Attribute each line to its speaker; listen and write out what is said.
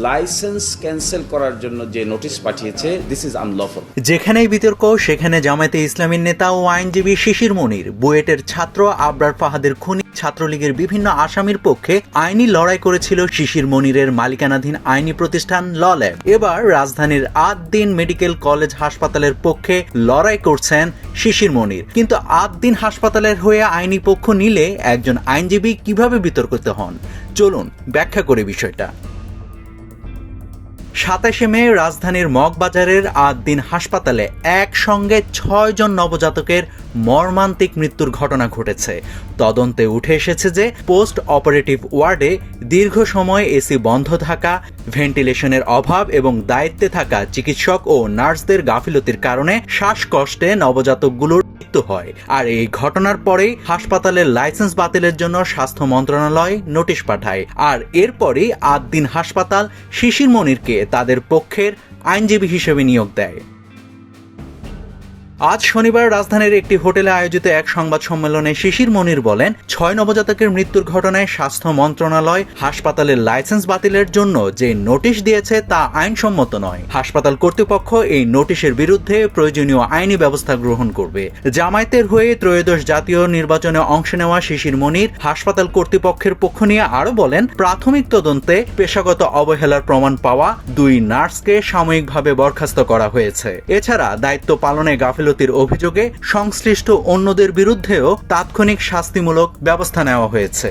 Speaker 1: Licence cancel করার জন্য যে নোটিশ পাঠিয়েছে, দিস ইজ আনলফুল।
Speaker 2: যেখানেই বিতর্ক সেখানে জামায়াতে ইসলামীর নেতা ও আইনজীবী শিশির মনির, বুয়েটের ছাত্র আবরার ফাহাদের খুনি ছাত্রলীগের বিভিন্ন আসামির পক্ষে আইনি লড়াই করেছিল শিশির মনিরের মালিকানাধীন আইনি প্রতিষ্ঠান ল ল্যাব। এবার রাজধানীর আদ-দ্বীন মেডিকেল কলেজ হাসপাতালের পক্ষে লড়াই করছেন শিশির মনির। কিন্তু আদ-দ্বীন হাসপাতালের হয়ে আইনি পক্ষ নিলে একজন আইনজীবী কিভাবে বিতর্কিত হন, চলুন ব্যাখ্যা করে বিষয়টা। 27 মে রাজধানীর মগবাজারের আদ-দ্বীন হাসপাতালে একসঙ্গে 6 জন নবজাতকের মর্মান্তিক মৃত্যুর ঘটনা ঘটেছে। তদন্তে উঠে এসেছে যে পোস্ট অপারেটিভ ওয়ার্ডে দীর্ঘ সময় এসি বন্ধ থাকা, ভেন্টিলেশনের অভাব এবং দায়িত্বে থাকা চিকিৎসক ও নার্সদের গাফিলতির কারণে শ্বাসকষ্টে নবজাতকগুলোর মৃত্যু হয়। আর এই ঘটনার পরেই হাসপাতালের লাইসেন্স বাতিলের জন্য স্বাস্থ্য মন্ত্রণালয় নোটিশ পাঠায়। আর এরপরই আদ-দ্বীন হাসপাতাল শিশির মনিরকে তাদের পক্ষের আইনজীবী হিসেবে নিয়োগ দেয়। আজ শনিবার রাজধানীর একটি হোটেলে আয়োজিত এক সংবাদ সম্মেলনে শিশির মনির বলেন, 6 নবজাতকের মৃত্যুর ঘটনায় স্বাস্থ্য মন্ত্রণালয় হাসপাতালের লাইসেন্স বাতিলের জন্য যে নোটিশ দিয়েছে তা আইনসম্মত নয়। হাসপাতাল কর্তৃপক্ষ এই নোটিশের বিরুদ্ধে প্রয়োজনীয় আইনি ব্যবস্থা গ্রহণ করবে। জামায়াতের হয়ে ত্রয়োদশ জাতীয় নির্বাচনে অংশ নেওয়া শিশির মনির হাসপাতাল কর্তৃপক্ষের পক্ষ নিয়ে আরো বলেন, প্রাথমিক তদন্তে পেশাগত অবহেলার প্রমাণ পাওয়া 2 নার্সকে সাময়িকভাবে বরখাস্ত করা হয়েছে। এছাড়া দায়িত্ব পালনে গাফিলতির অভিযোগে সংশ্লিষ্ট অন্যদের বিরুদ্ধেও তাৎক্ষণিক শাস্তিমূলক ব্যবস্থা নেওয়া হয়েছে।